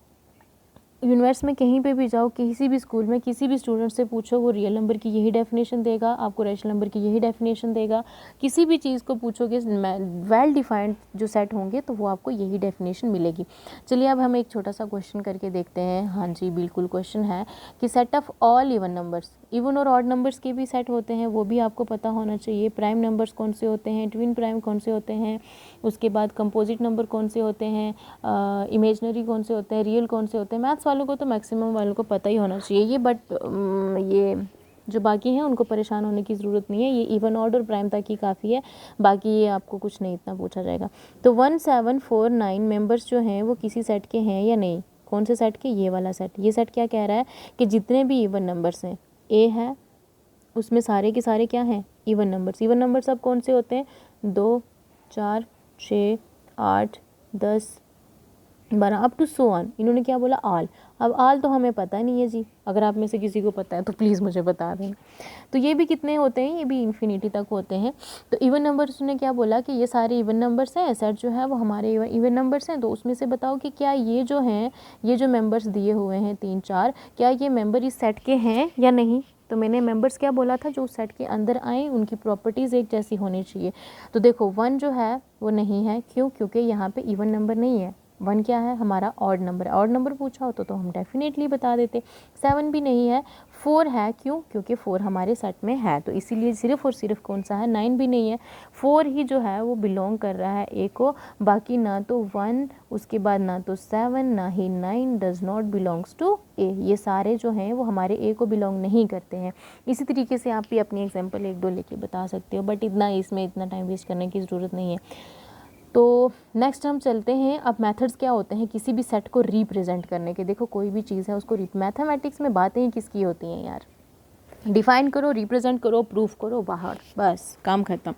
यूनिवर्स में कहीं पे भी जाओ, किसी भी स्कूल में किसी भी स्टूडेंट से पूछो, वो रियल नंबर की यही डेफिनेशन देगा, आपको रैशनल नंबर की यही डेफिनेशन देगा। किसी भी चीज़ को पूछोगे वेल डिफाइंड जो सेट होंगे तो वो आपको यही डेफिनेशन मिलेगी। चलिए अब हम एक छोटा सा क्वेश्चन करके देखते हैं। हाँ जी बिल्कुल, क्वेश्चन है कि set of all even numbers, even और ऑड नंबर्स के भी सेट होते हैं, वो भी आपको पता होना चाहिए। प्राइम नंबर्स कौन से होते हैं, ट्विन प्राइम कौन से होते हैं, उसके बाद कंपोजिट नंबर कौन से होते हैं, इमेजनरी कौन से होते हैं, रियल कौन से होते हैं। मैथ्स वालों को तो मैक्सिमम वालों को पता ही होना चाहिए ये, बट ये जो बाकी हैं उनको परेशान होने की ज़रूरत नहीं है, ये इवन ऑड और प्राइम तक ही काफ़ी है, बाकी ये आपको कुछ नहीं इतना पूछा जाएगा। तो 1749 मेंबर्स जो हैं वो किसी सेट के हैं या नहीं, कौन से सेट के, ये वाला सेट। ये सेट क्या कह रहा है कि जितने भी इवन नंबर्स हैं, ए है उसमें सारे के सारे क्या हैं, इवन नंबर्स। इवन नंबर्स अब कौन से होते हैं, 2, 4, 6, 8, 10, 12 अप टू सो ऑन। इन्होंने क्या बोला, आल। अब आल तो हमें पता नहीं है जी, अगर आप में से किसी को पता है तो प्लीज़ मुझे बता दें। तो ये भी कितने होते हैं, ये भी इन्फिनिटी तक होते हैं। तो इवन नंबर्स ने क्या बोला कि ये सारे इवन नंबर्स हैं, सेट जो है वो हमारे इवन नंबर्स हैं। तो उसमें से बताओ कि क्या ये जो हैं, ये जो मेंबर्स दिए हुए हैं 3, 4, क्या ये मेंबर इस सेट के हैं या नहीं। तो मैंने मेंबर्स क्या बोला था, जो उस सेट के अंदर आए उनकी प्रॉपर्टीज़ एक जैसी होनी चाहिए। तो देखो 1 जो है वो नहीं है, क्यों, क्योंकि यहाँ पे इवन नंबर नहीं है। 1 क्या है, हमारा ऑड नंबर है। ऑड नंबर पूछा होता तो हम डेफिनेटली बता देते। 7 भी नहीं है। 4 है, क्यों, क्योंकि 4 हमारे सेट में है, तो इसीलिए सिर्फ और सिर्फ कौन सा है, 9 भी नहीं है। 4 ही जो है वो बिलोंग कर रहा है ए को, बाकी ना तो 1, उसके बाद ना तो 7, ना ही 9 डज नॉट बिलोंग्स टू ए। ये सारे जो हैं वो हमारे ए को बिलोंग नहीं करते हैं। इसी तरीके से आप भी अपनी एग्जाम्पल 1-2 लेके बता सकते हो, बट इसमें इतना टाइम वेस्ट करने की ज़रूरत नहीं है। तो नेक्स्ट हम चलते हैं, अब मेथड्स क्या होते हैं किसी भी सेट को रिप्रेजेंट करने के। देखो कोई भी चीज़ है उसको मैथमेटिक्स में बातें ही किसकी होती हैं यार, डिफाइन करो, रिप्रेजेंट करो, प्रूफ करो, बाहर, बस काम ख़त्म।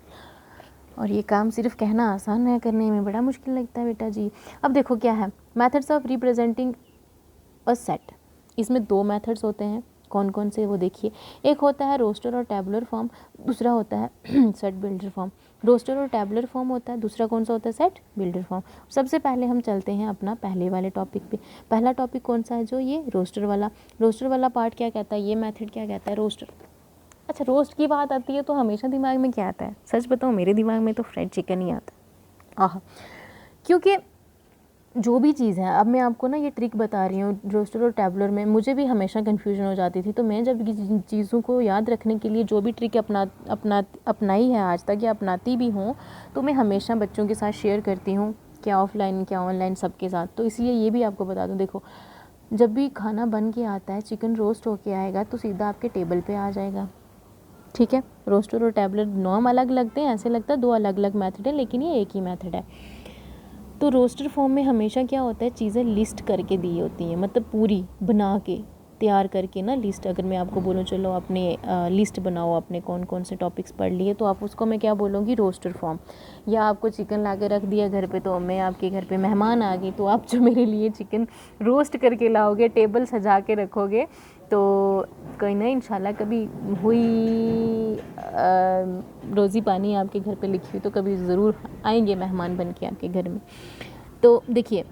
और ये काम सिर्फ कहना आसान है, करने में बड़ा मुश्किल लगता है बेटा जी। अब देखो क्या है, methods of representing a set. इसमें 2 मेथड्स होते हैं, कौन कौन से वो देखिए। एक होता है रोस्टर और टैबुलर फॉर्म, दूसरा होता है सेट बिल्डर फॉर्म। रोस्टर और टैबुलर फॉर्म होता है, दूसरा कौन सा होता है, सेट बिल्डर फॉर्म। सबसे पहले हम चलते हैं अपना पहले वाले टॉपिक पे। पहला टॉपिक कौन सा है, जो ये रोस्टर वाला। रोस्टर वाला पार्ट क्या कहता है, ये मेथड क्या कहता है, रोस्टर। अच्छा, रोस्ट की बात आती है तो हमेशा दिमाग में क्या आता है, सच बताओ मेरे दिमाग में तो फ्राइड चिकन ही आता है। आह, क्योंकि जो भी चीज़ है, अब मैं आपको ना ये ट्रिक बता रही हूँ रोस्टर और टैबुलर में, मुझे भी हमेशा कन्फ्यूजन हो जाती थी। तो मैं जब चीज़ों को याद रखने के लिए जो भी ट्रिक अपनाई है आज तक या अपनाती भी हूँ, तो मैं हमेशा बच्चों के साथ शेयर करती हूँ, क्या ऑफलाइन क्या ऑनलाइन सबके साथ। तो इसलिए ये भी आपको बता दूँ, देखो जब भी खाना बन के आता है, चिकन रोस्ट होके आएगा तो सीधा आपके टेबल पे आ जाएगा, ठीक है। रोस्टर और टैबुलर नाम अलग लगते हैं, ऐसे लगता है 2 अलग अलग मेथड है, लेकिन ये एक ही मेथड है। तो रोस्टर फॉर्म में हमेशा क्या होता है, चीज़ें लिस्ट करके दी होती हैं, मतलब पूरी बना के तैयार करके ना लिस्ट। अगर मैं आपको बोलूँ चलो अपने लिस्ट बनाओ, अपने कौन कौन से टॉपिक्स पढ़ लिए, तो आप उसको मैं क्या बोलूँगी, रोस्टर फॉर्म। या आपको चिकन ला के रख दिया घर पे, तो मैं आपके घर पे मेहमान आ गई, तो आप जो मेरे लिए चिकन रोस्ट करके लाओगे, टेबल सजा के रखोगे, तो कोई ना इंशाल्लाह कभी हुई रोज़ी पानी आपके घर पे लिखी हुई तो कभी ज़रूर आएंगे मेहमान बन के आपके घर में। तो देखिए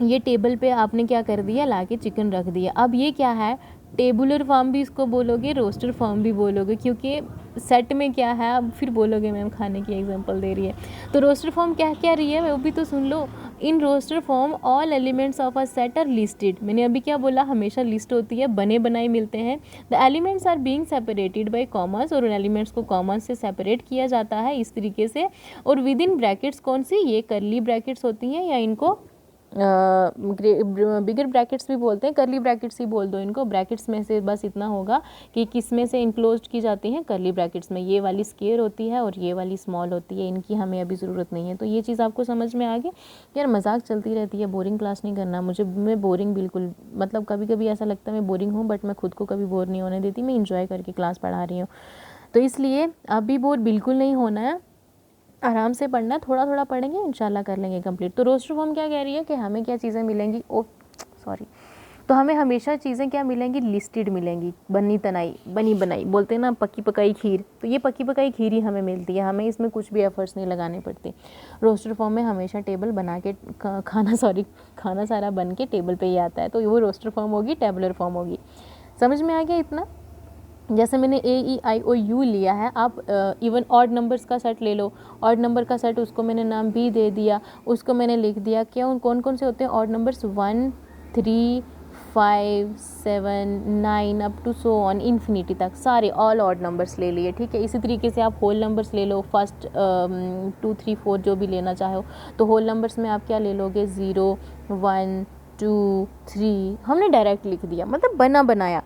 ये टेबल पे आपने क्या कर दिया, लाके चिकन रख दिया। अब ये क्या है, टेबुलर फॉर्म भी इसको बोलोगे, रोस्टर फॉर्म भी बोलोगे, क्योंकि सेट में क्या है, अब फिर बोलोगे मैम खाने की एग्जांपल दे रही है। तो रोस्टर फॉर्म क्या क्या रही है वो भी तो सुन लो। In roster form all elements of a set are listed. मैंने अभी क्या बोला, हमेशा लिस्ट होती है, बने बनाए मिलते हैं। The elements are being separated by commas, और उन एलिमेंट्स को कॉमर्स से सेपरेट किया जाता है इस तरीके से। और विद इन ब्रैकेट्स कौन सी, ये करली ब्रैकेट्स होती हैं, या इनको बिगर ब्रैकेट्स भी बोलते हैं, कर्ली ब्रैकेट्स ही बोल दो इनको। ब्रैकेट्स में से बस इतना होगा कि किस में से इनक्लोज की जाती हैं, कर्ली ब्रैकेट्स में। ये वाली स्क्वायर होती है और ये वाली स्मॉल होती है, इनकी हमें अभी ज़रूरत नहीं है। तो ये चीज़ आपको समझ में आ गई। यार मजाक चलती रहती है, बोरिंग क्लास नहीं करना मुझे। मैं बोरिंग बिल्कुल, मतलब कभी कभी ऐसा लगता है मैं बोरिंग हूँ, बट मैं खुद को कभी बोर नहीं होने देती, मैं इंजॉय करके क्लास पढ़ा रही हूँ। तो इसलिए अभी बोर बिल्कुल नहीं होना है, आराम से पढ़ना है, थोड़ा थोड़ा पढ़ेंगे, इंशाल्लाह कर लेंगे कंप्लीट। तो रोस्टर फॉर्म क्या कह रही है कि हमें क्या चीज़ें मिलेंगी, ओ सॉरी, तो हमें हमेशा चीज़ें क्या मिलेंगी, लिस्टेड मिलेंगी, बनी तनाई, बनी बनाई बोलते हैं ना, पकी पकाई खीर। तो ये पकी पकाई खीर ही हमें मिलती है, हमें इसमें कुछ भी एफर्ट्स नहीं लगाने पड़ते। रोस्टर फॉर्म में हमेशा टेबल बना के खाना सारा बन के टेबल पे ही आता है, तो वो रोस्टर फॉर्म होगी, टेबलर फॉर्म होगी। समझ में आ गया इतना? जैसे मैंने AEIOU लिया है, आप इवन ऑड नंबर्स का सेट ले लो। ऑड नंबर का सेट, उसको मैंने नाम B दे दिया, उसको मैंने लिख दिया क्यों, कौन कौन से होते हैं odd numbers, 1 3 5 7 9 up to so on infinity तक, सारे ऑल ऑड नंबर्स ले लिए। ठीक है, इसी तरीके से आप होल नंबर्स ले लो, फर्स्ट 2 3 4 जो भी लेना चाहो। तो होल नंबर्स में आप क्या ले लोगे, 0 1 2 3, हमने डायरेक्ट लिख दिया, मतलब बना बनाया।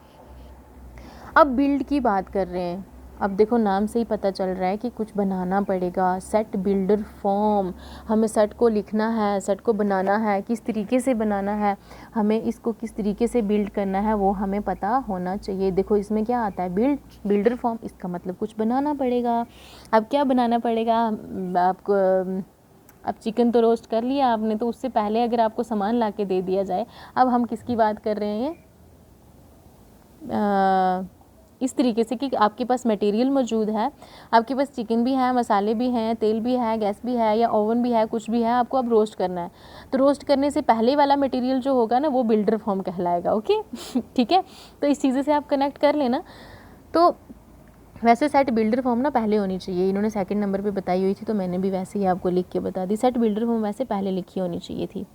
अब बिल्ड की बात कर रहे हैं। अब देखो नाम से ही पता चल रहा है कि कुछ बनाना पड़ेगा, सेट बिल्डर फॉर्म। हमें सेट को लिखना है, सेट को बनाना है, किस तरीके से बनाना है, हमें इसको किस तरीके से बिल्ड करना है, वो हमें पता होना चाहिए। देखो इसमें क्या आता है, बिल्डर फॉर्म, इसका मतलब कुछ बनाना पड़ेगा। अब क्या बनाना पड़ेगा आपको, अब चिकन तो रोस्ट कर लिया आपने, तो उससे पहले अगर आपको सामान ला के दे दिया जाए, अब हम किसकी बात कर रहे हैं, इस तरीके से कि आपके पास मटेरियल मौजूद है, आपके पास चिकन भी है, मसाले भी हैं, तेल भी है, गैस भी है, या ओवन भी है, कुछ भी है, आपको अब रोस्ट करना है। तो रोस्ट करने से पहले वाला मटेरियल जो होगा ना, वो बिल्डर फॉर्म कहलाएगा। ओके ठीक है, तो इस चीज़ें से आप कनेक्ट कर लेना। तो वैसे सेट बिल्डर फॉर्म ना पहले होनी चाहिए, इन्होंने सेकंड नंबर पे बताई हुई थी, तो मैंने भी वैसे ही आपको लिख के बता दी, सेट बिल्डर फॉर्म वैसे पहले लिखी होनी चाहिए थी।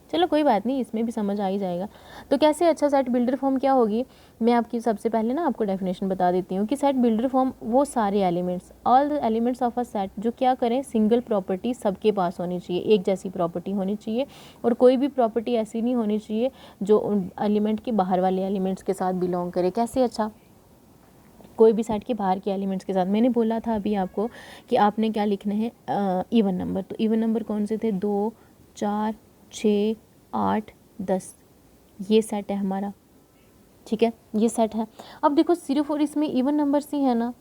चलो कोई बात नहीं, इसमें भी समझ आ ही जाएगा। तो कैसे, अच्छा सेट बिल्डर फॉर्म क्या होगी, मैं आपकी सबसे पहले ना आपको डेफिनेशन बता देती हूँ कि सेट बिल्डर फॉर्म वो सारे elements, all the elements of a set जो क्या करें, सिंगल प्रॉपर्टी सबके पास होनी चाहिए, एक जैसी प्रॉपर्टी होनी चाहिए, और कोई भी प्रॉपर्टी ऐसी नहीं होनी चाहिए जो एलिमेंट के बाहर वाले एलिमेंट्स के साथ बिलोंग करे। कैसे, अच्छा कोई भी सेट के बाहर के एलिमेंट्स के साथ, मैंने बोला था अभी आपको कि आपने क्या लिखना है, इवन नंबर। तो इवन नंबर कौन से थे, 2 4 6 8 10, ये सेट है हमारा। ठीक है, ये सेट है। अब देखो सिर्फ और इसमें इवन नंबर्स ही है ना।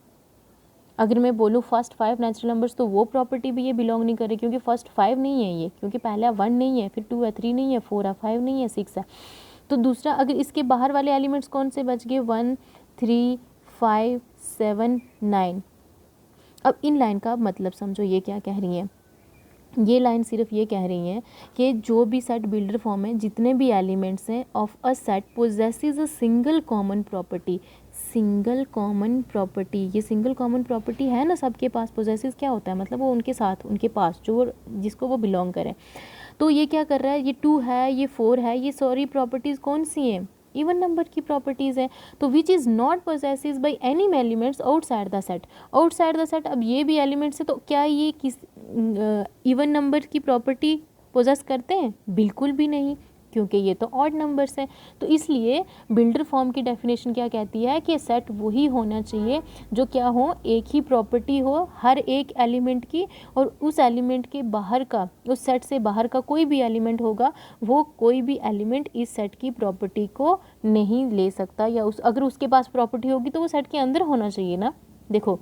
अगर मैं बोलूँ फर्स्ट 5 नेचुरल नंबर्स, तो वो प्रॉपर्टी भी ये बिलोंग नहीं करे, क्योंकि फर्स्ट 5 नहीं है ये, क्योंकि पहला 1 नहीं है, फिर 2 है, 3 नहीं है, 4 है, 5 नहीं है, 6 है। तो दूसरा, अगर इसके बाहर वाले एलिमेंट्स कौन से बच गए, 1 3 5 7 9। अब इन लाइन का मतलब समझो, ये क्या कह रही हैं, ये लाइन सिर्फ ये कह रही हैं कि जो भी सेट बिल्डर फॉर्म है, जितने भी एलिमेंट्स हैं of a set possesses a single common property. Single common property, ये सिंगल कॉमन प्रॉपर्टी है ना सबके पास। पोजेसेस क्या होता है, मतलब वो उनके साथ, उनके पास जो जिसको वो बिलोंग करें। तो ये क्या कर रहा है, ये 2 है, ये 4 है, ये सारी प्रॉपर्टीज़ कौन सी हैं, इवन नंबर की प्रॉपर्टीज़ है। तो which is not possesses by any elements outside the set, outside the set. अब ये भी एलिमेंट्स है, तो क्या ये किस इवन नंबर की प्रॉपर्टी पोजेस करते हैं, बिल्कुल भी नहीं, क्योंकि ये तो ऑड नंबर्स हैं। तो इसलिए बिल्डर फॉर्म की डेफिनेशन क्या कहती है कि सेट वही होना चाहिए जो क्या हो, एक ही प्रॉपर्टी हो हर एक एलिमेंट की, और उस एलिमेंट के बाहर का, उस सेट से बाहर का कोई भी एलिमेंट होगा, वो कोई भी एलिमेंट इस सेट की प्रॉपर्टी को नहीं ले सकता, या अगर उसके पास प्रॉपर्टी होगी तो वो सेट के अंदर होना चाहिए ना। देखो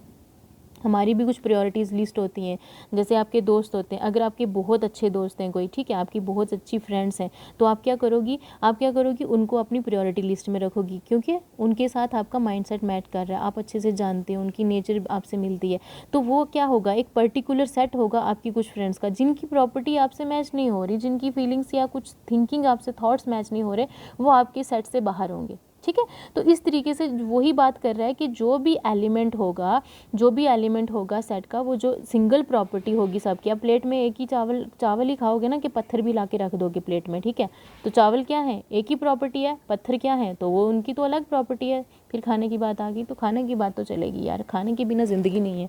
हमारी भी कुछ प्रायोरिटीज़ लिस्ट होती हैं, जैसे आपके दोस्त होते हैं, अगर आपके बहुत अच्छे दोस्त हैं कोई, ठीक है, आपकी बहुत अच्छी फ्रेंड्स हैं, तो आप क्या करोगी, उनको अपनी प्रायोरिटी लिस्ट में रखोगी, क्योंकि उनके साथ आपका माइंडसेट मैच कर रहा है, आप अच्छे से जानते हैं, उनकी नेचर आपसे मिलती है। तो वो क्या होगा, एक पर्टिकुलर सेट होगा आपकी कुछ फ्रेंड्स का, जिनकी प्रॉपर्टी आपसे मैच नहीं हो रही, जिनकी फीलिंग्स या कुछ थिंकिंग आपसे थॉट्स मैच नहीं हो रहे, वो आपके सेट से बाहर होंगे। ठीक है, तो इस तरीके से वही बात कर रहा है कि जो भी एलिमेंट होगा सेट का, वो जो सिंगल प्रॉपर्टी होगी सबकी। अब प्लेट में एक ही चावल ही खाओगे ना, कि पत्थर भी ला के रख दोगे प्लेट में, ठीक है, तो चावल क्या है, एक ही प्रॉपर्टी है, पत्थर क्या है, तो वो उनकी तो अलग प्रॉपर्टी है। फिर खाने की बात आ गई, तो खाने की बात तो चलेगी यार, खाने के बिना ज़िंदगी नहीं है।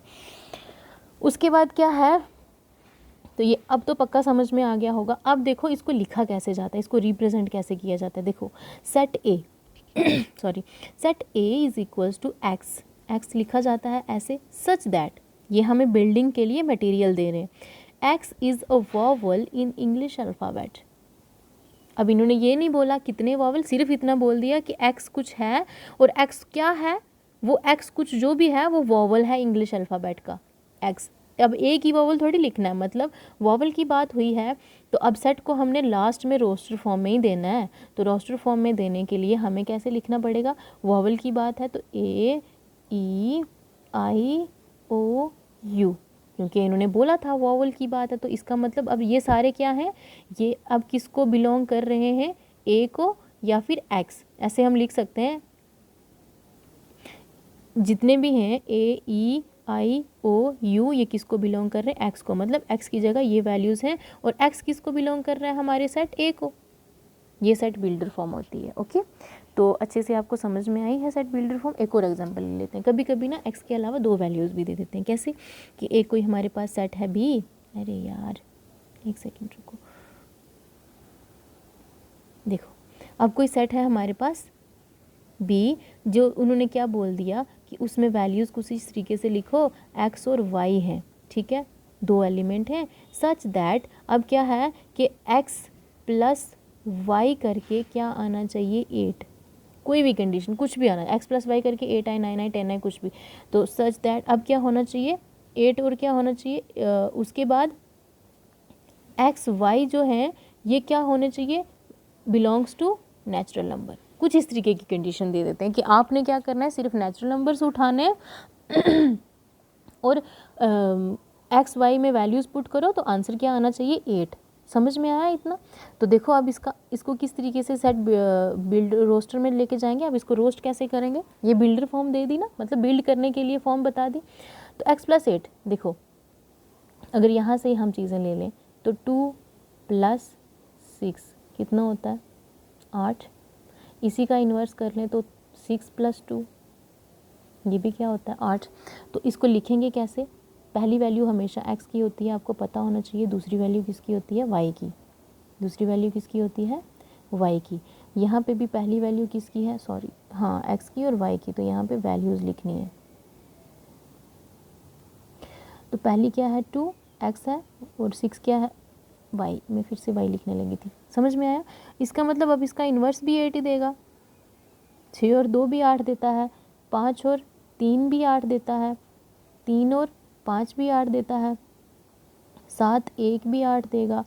उसके बाद क्या है, तो ये अब तो पक्का समझ में आ गया होगा। अब देखो इसको लिखा कैसे जाता है, इसको रिप्रेजेंट कैसे किया जाता है। देखो set A sorry, set A is equals to X, X लिखा जाता है ऐसे, सच दैट, ये हमें बिल्डिंग के लिए मटेरियल दे रहे हैं, x is a vowel in English alphabet. अब इन्होंने ये नहीं बोला कितने वॉवल, सिर्फ इतना बोल दिया कि एक्स कुछ है, और एक्स क्या है, वो एक्स कुछ जो भी है वो वॉवल है इंग्लिश अल्फ़ाबेट का एक्स। अब एक ही वॉवल थोड़ी लिखना है, मतलब वॉवल की बात हुई है, तो अब सेट को हमने लास्ट में रोस्टर फॉर्म में ही देना है। तो रोस्टर फॉर्म में देने के लिए हमें कैसे लिखना पड़ेगा, वॉवल की बात है तो ए ई आई ओ यू, क्योंकि इन्होंने बोला था वॉवल की बात है, तो इसका मतलब अब ये सारे क्या हैं, ये अब किसको बिलोंग कर रहे हैं, ए को या फिर एक्स, ऐसे हम लिख सकते हैं। जितने भी हैं ए ई आई ओ यू, ये किसको बिलोंग कर रहे हैं, एक्स को, मतलब एक्स की जगह ये वैल्यूज़ हैं, और एक्स किसको बिलोंग कर रहा है, हमारे सेट ए को। ये सेट बिल्डर फॉर्म होती है। ओके, तो अच्छे से आपको समझ में आई है सेट बिल्डर फॉर्म। एक और एग्जांपल ले लेते हैं। कभी कभी ना एक्स के अलावा दो वैल्यूज़ भी दे देते हैं, कैसे कि एक कोई हमारे पास सेट है बी, अरे यार एक सेकेंड रुको, देखो अब कोई सेट है हमारे पास बी, जो उन्होंने क्या बोल दिया कि उसमें वैल्यूज़ कुछ इस तरीके से लिखो, एक्स और वाई हैं, ठीक है, दो एलिमेंट हैं, सच दैट, अब क्या है कि एक्स प्लस वाई करके क्या आना चाहिए 8, कोई भी कंडीशन कुछ भी आना, एक्स प्लस वाई करके 8 आए 9 आए 10 आए कुछ भी, तो सच दैट अब क्या होना चाहिए 8, और क्या होना चाहिए उसके बाद एक्स वाई जो है ये क्या होने चाहिए, बिलोंग्स टू नेचुरल नंबर। कुछ इस तरीके की कंडीशन दे देते हैं कि आपने क्या करना है, सिर्फ नेचुरल नंबर्स उठाने हैं और एक्स वाई में वैल्यूज़ पुट करो, तो आंसर क्या आना चाहिए 8। समझ में आया इतना। तो देखो अब इसको किस तरीके से सेट बिल्ड रोस्टर में लेके जाएंगे। अब इसको रोस्ट कैसे करेंगे, ये बिल्डर फॉर्म दे दी ना, मतलब बिल्ड करने के लिए फॉर्म बता दी। तो एक्स प्लस 8, देखो अगर यहाँ से हम चीज़ें ले लें तो 2 + 6 कितना होता है 8, इसी का इन्वर्स कर लें तो 6 + 2 ये भी क्या होता है 8। तो इसको लिखेंगे कैसे, पहली वैल्यू हमेशा x की होती है, आपको पता होना चाहिए। दूसरी वैल्यू किसकी होती है, y की। दूसरी वैल्यू किसकी होती है, y की। यहाँ पे भी पहली वैल्यू किसकी है, सॉरी हाँ x की और y की, तो यहाँ पे वैल्यूज़ लिखनी है। तो पहली क्या है 2 x है, और 6 क्या है y, मैं फिर से y लिखने लगी थी। समझ में आया। इसका मतलब अब इसका इन्वर्स भी 8 ही देगा। 6 और 2 भी 8 देता है, 5 और 3 भी 8 देता है, 3 और 5 भी 8 देता है, 7 1 भी 8 देगा,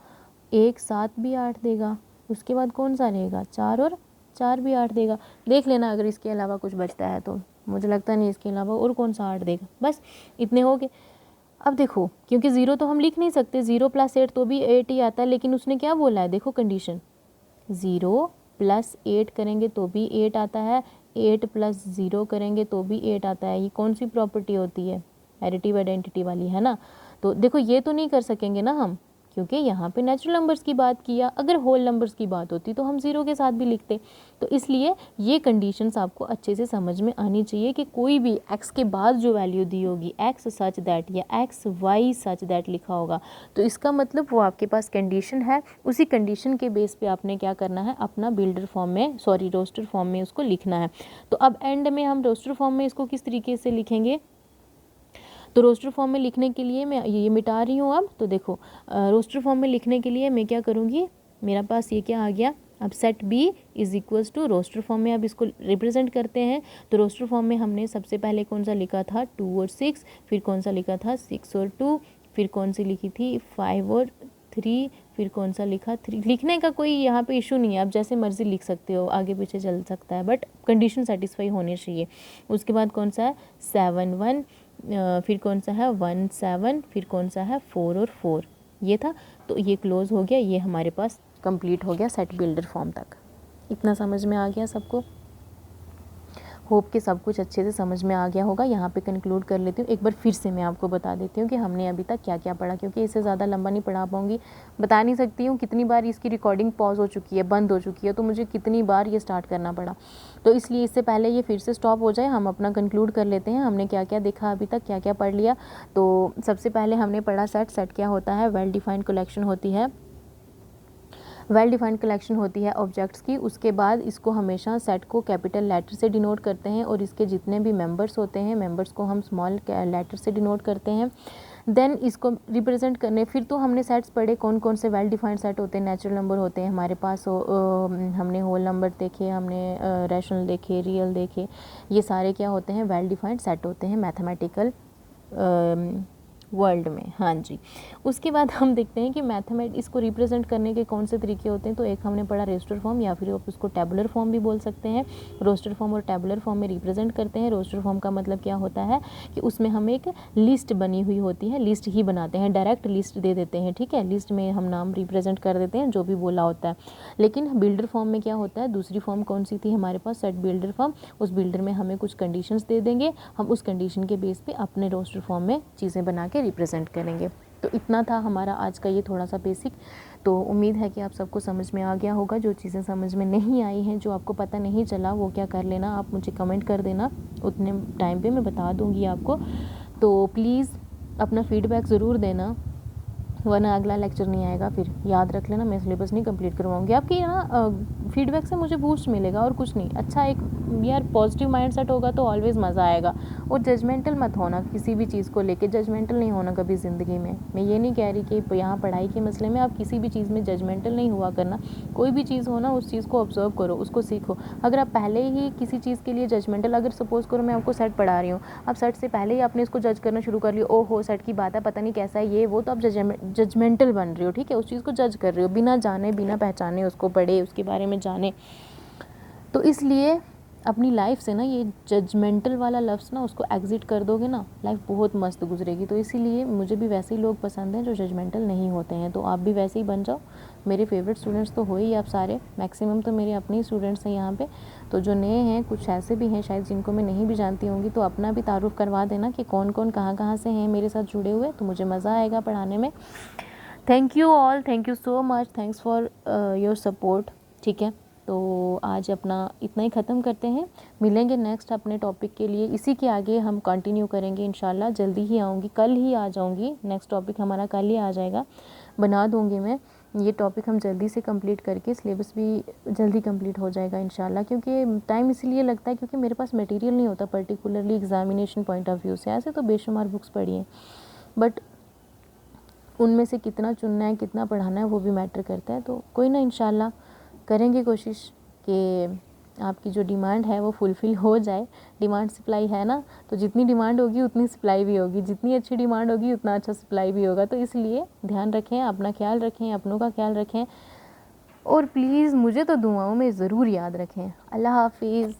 1 7 भी 8 देगा। उसके बाद कौन सा रहेगा, 4 और 4 भी 8 देगा। देख लेना अगर इसके अलावा कुछ बचता है तो, मुझे लगता नहीं इसके अलावा और कौन सा 8 देगा। बस इतने हो गए। अब देखो क्योंकि 0 तो हम लिख नहीं सकते, 0 + 8 तो भी 8 ही आता है, लेकिन उसने क्या बोला है, देखो कंडीशन 0 + 8 करेंगे तो भी 8 आता है, 8 + 0 करेंगे तो भी 8 आता है। ये कौन सी प्रॉपर्टी होती है, एडिटिव आइडेंटिटी वाली है ना। तो देखो ये तो नहीं कर सकेंगे ना हम, क्योंकि यहाँ पे नेचुरल नंबर्स की बात किया। अगर होल नंबर्स की बात होती तो हम 0 के साथ भी लिखते। तो इसलिए ये कंडीशंस आपको अच्छे से समझ में आनी चाहिए कि कोई भी x के बाद जो वैल्यू दी होगी, x सच दैट या x y सच दैट लिखा होगा, तो इसका मतलब वो आपके पास कंडीशन है। उसी कंडीशन के बेस पे आपने क्या करना है, अपना बिल्डर फॉर्म में रोस्टर फॉर्म में उसको लिखना है। तो अब एंड में हम रोस्टर फॉर्म में इसको किस तरीके से लिखेंगे, तो रोस्टर फॉर्म में लिखने के लिए मैं ये मिटा रही हूँ। अब तो देखो रोस्टर फॉर्म में लिखने के लिए मैं क्या करूँगी, मेरा पास ये क्या आ गया, अब set B is equals to roster form में अब इसको रिप्रेजेंट करते हैं। तो रोस्टर फॉर्म में हमने सबसे पहले कौन सा लिखा था 2 और 6, फिर कौन सा लिखा था 6 और 2, फिर कौन सी लिखी थी 5 और 3, फिर कौन सा लिखा 3। लिखने का कोई यहाँ पे इशू नहीं है, आप जैसे मर्जी लिख सकते हो, आगे पीछे चल सकता है, बट कंडीशन सेटिस्फाई होनी चाहिए। उसके बाद कौन सा है 7 1, फिर कौन सा है 1 7, फिर कौन सा है 4 और 4, ये था। तो ये क्लोज हो गया, ये हमारे पास कंप्लीट हो गया सेट बिल्डर फॉर्म तक। इतना समझ में आ गया सबको, होप कि सब कुछ अच्छे से समझ में आ गया होगा। यहाँ पे कंक्लूड कर लेती हूँ। एक बार फिर से मैं आपको बता देती हूँ कि हमने अभी तक क्या क्या पढ़ा, क्योंकि इससे ज़्यादा लंबा नहीं पढ़ा पाऊँगी, बता नहीं सकती हूँ। कितनी बार इसकी रिकॉर्डिंग पॉज हो चुकी है, बंद हो चुकी है, तो मुझे कितनी बार ये स्टार्ट करना पड़ा। तो इसलिए इससे पहले ये फिर से स्टॉप हो जाए, हम अपना कंक्लूड कर लेते हैं हमने क्या क्या देखा अभी तक, क्या क्या पढ़ लिया। तो सबसे पहले हमने पढ़ा सेट। सेट क्या होता है? वेल डिफाइंड कलेक्शन होती है, वेल डिफाइंड कलेक्शन होती है ऑब्जेक्ट्स की। उसके बाद इसको हमेशा सेट को कैपिटल लेटर से डिनोट करते हैं, और इसके जितने भी मेंबर्स होते हैं, मेंबर्स को हम स्मॉल लेटर से डिनोट करते हैं। देन इसको रिप्रेजेंट करने, फिर तो हमने सेट्स पढ़े कौन कौन से वेल डिफाइंड सेट होते हैं, नेचुरल नंबर होते हैं हमारे पास, हमने होल नंबर देखे, हमने रैशनल देखे, रियल देखे, ये सारे क्या होते हैं? वेल डिफाइंड सेट होते हैं मैथमेटिकल वर्ल्ड में। हाँ जी। उसके बाद हम देखते हैं कि इसको रिप्रेजेंट करने के कौन से तरीके होते हैं। तो एक हमने पढ़ा रोस्टर फॉर्म, या फिर आप उसको टेबुलर फॉर्म भी बोल सकते हैं। रोस्टर फॉर्म और टेबुलर फॉर्म में रिप्रेजेंट करते हैं। रोस्टर फॉर्म का मतलब क्या होता है कि उसमें हम एक लिस्ट बनी हुई होती है, लिस्ट ही बनाते हैं, डायरेक्ट लिस्ट दे देते हैं, ठीक है। लिस्ट में हम नाम रिप्रेजेंट कर देते हैं जो भी बोला होता है। लेकिन बिल्डर फॉर्म में क्या होता है? दूसरी फॉर्म कौन सी थी हमारे पास? Set builder form. उस बिल्डर में हमें कुछ कंडीशंस दे देंगे, हम उस कंडीशन के बेस पे अपने रोस्टर फॉर्म में चीज़ें बना के रिप्रेजेंट करेंगे। तो इतना था हमारा आज का ये थोड़ा सा बेसिक। तो उम्मीद है कि आप सबको समझ में आ गया होगा। जो चीज़ें समझ में नहीं आई हैं, जो आपको पता नहीं चला, वो क्या कर लेना, आप मुझे कमेंट कर देना, उतने टाइम पे मैं बता दूंगी आपको। तो प्लीज़ अपना फीडबैक ज़रूर देना, वरना अगला लेक्चर नहीं आएगा। फिर याद रख लेना, मैं सिलेबस नहीं कंप्लीट करवाऊंगी। आपकी ना फीडबैक से मुझे बूस्ट मिलेगा और कुछ नहीं। अच्छा, एक यार पॉजिटिव माइंडसेट होगा तो ऑलवेज़ मज़ा आएगा। और जजमेंटल मत होना किसी भी चीज़ को लेके, जजमेंटल नहीं होना कभी ज़िंदगी में। मैं ये नहीं कह रही कि यहाँ पढ़ाई के मसले में आप किसी भी चीज़ में जजमेंटल नहीं हुआ करना। कोई भी चीज़ हो ना, उस चीज़ को ऑब्जर्व करो, उसको सीखो। अगर आप पहले ही किसी चीज़ के लिए जजमेंटल, अगर सपोज़ करो मैं आपको सेट पढ़ा रही हूँ, आप सेट से पहले ही आपने इसको जज करना शुरू कर लिया, ओहो सेट की बात है, पता नहीं कैसा है ये वो, तो आप जजमेंटल बन रही हो, ठीक है। उस चीज़ को जज कर रही हो बिना जाने, बिना पहचाने, उसको पढ़े, उसके बारे में जाने। तो इसलिए अपनी लाइफ से ना ये जजमेंटल वाला लफ्ज़ ना, उसको एग्जिट कर दोगे ना, लाइफ बहुत मस्त गुजरेगी। तो इसीलिए मुझे भी वैसे ही लोग पसंद हैं जो जजमेंटल नहीं होते हैं। तो आप भी वैसे ही बन जाओ। मेरे फेवरेट स्टूडेंट्स तो हो ही आप सारे, मैक्सिमम तो मेरे अपने ही स्टूडेंट्स हैं यहाँ पे। तो जो नए हैं, कुछ ऐसे भी हैं शायद जिनको मैं नहीं भी जानती होंगी, तो अपना भी तारुफ करवा देना कि कौन कौन कहाँ से हैं मेरे साथ जुड़े हुए, तो मुझे मज़ा आएगा पढ़ाने में। Thank you all, thank you so much, thanks for your support, ठीक है। तो आज अपना इतना ही ख़त्म करते हैं, मिलेंगे नेक्स्ट अपने टॉपिक के लिए। इसी के आगे हम कंटिन्यू करेंगे इंशाल्लाह। जल्दी ही आऊँगी, कल ही आ जाऊँगी, नेक्स्ट टॉपिक हमारा कल ही आ जाएगा, बना दूँगी मैं। ये टॉपिक हम जल्दी से कंप्लीट करके सिलेबस भी जल्दी कंप्लीट हो जाएगा इंशाल्लाह। क्योंकि टाइम इसलिए लगता है क्योंकि मेरे पास मटेरियल नहीं होता particularly examination point of view से। ऐसे तो बेशुमार बुक्स पढ़ी हैं, बट उनमें से कितना चुनना है, कितना पढ़ाना है, वो भी मैटर करता है। तो कोई ना, इंशाल्लाह करेंगे कोशिश कि आपकी जो डिमांड है वो फुलफ़िल हो जाए। डिमांड सप्लाई है ना, तो जितनी डिमांड होगी उतनी सप्लाई भी होगी, जितनी अच्छी डिमांड होगी उतना अच्छा सप्लाई भी होगा। तो इसलिए ध्यान रखें, अपना ख्याल रखें, अपनों का ख्याल रखें, और प्लीज़ मुझे तो दुआओं में ज़रूर याद रखें। अल्लाह हाफिज़।